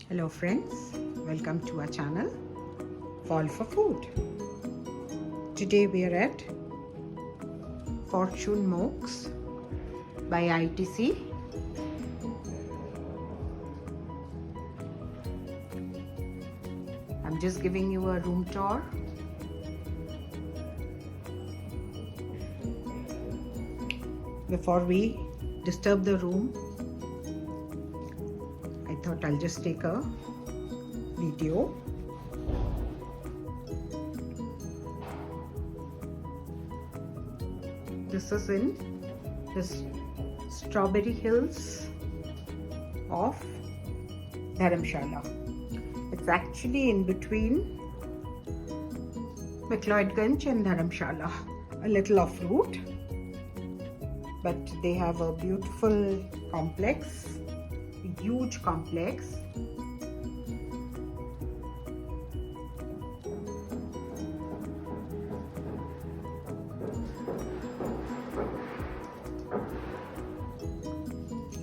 Hello friends, welcome to our channel Fall for Food. Today we are at Fortune Moksha by ITC. I'm just giving you a room tour. Before we disturb the room, I thought I'll just take a video. This is in this Strawberry Hills of Dhramshala. It's actually in between Mcleodgung and Dhramshala, a little off route, but they have a beautiful complex, a huge complex.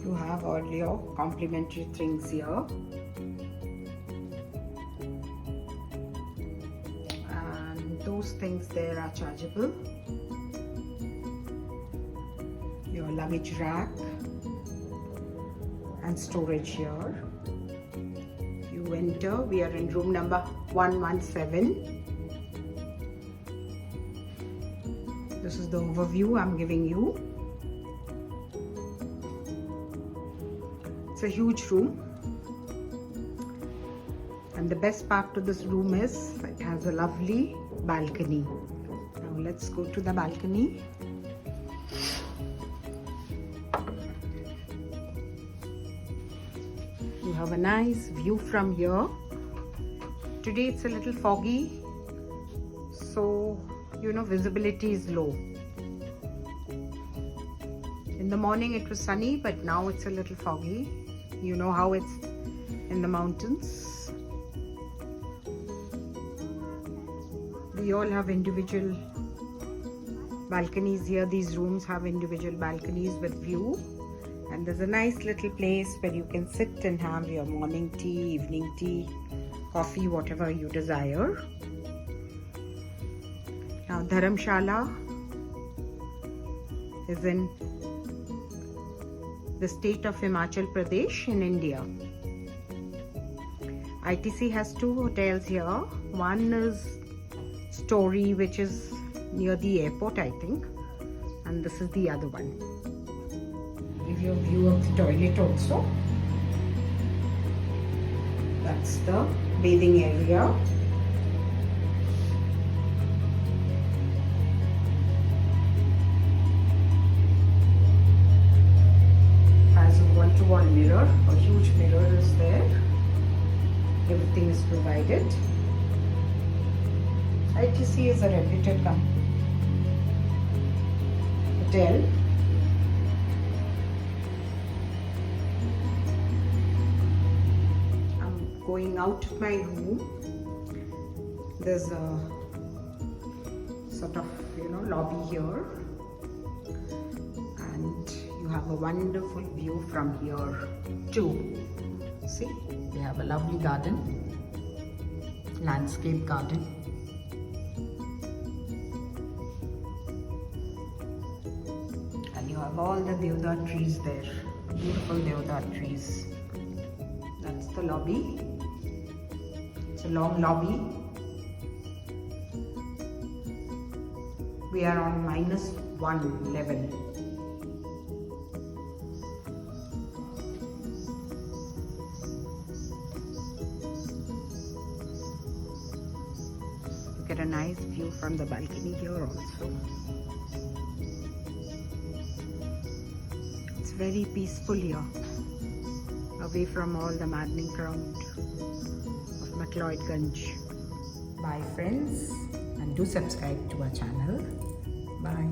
You have all your complimentary things here, and those things there are chargeable. Your luggage rack and storage here. You enter, we are in room number 117. This is the overview I'm giving you. It's a huge room, and the best part to this room is it has a lovely balcony. Now let's go to the balcony. You have a nice view from here. Today it's a little foggy, so visibility is low. In the morning it was sunny, but now it's a little foggy. You know how it's in the mountains. We all have individual balconies here. These rooms have individual balconies with view, and there's a nice little place where you can sit and have your morning tea, evening tea, coffee, whatever you desire. Now Dhramshala is in the state of Himachal Pradesh in India. ITC has two hotels here. One is Story, which is near the airport, I think, and this is the other one. Give you a view of the toilet also. That's the bathing area. Has a wall-to-wall mirror. A huge mirror is there. Everything is provided. ITC is a reputed hotel. Going out of my room, there's a sort of lobby here, and you have a wonderful view from here too. See, we have a lovely garden, landscape garden, and you have all the deodar trees there, beautiful deodar trees. That's the lobby. It's a long lobby. We are on -1 level. You get a nice view from the balcony here also. It's very peaceful here, away from all the maddening crowd of Mcleodgung. Bye friends, and do subscribe to our channel. Bye.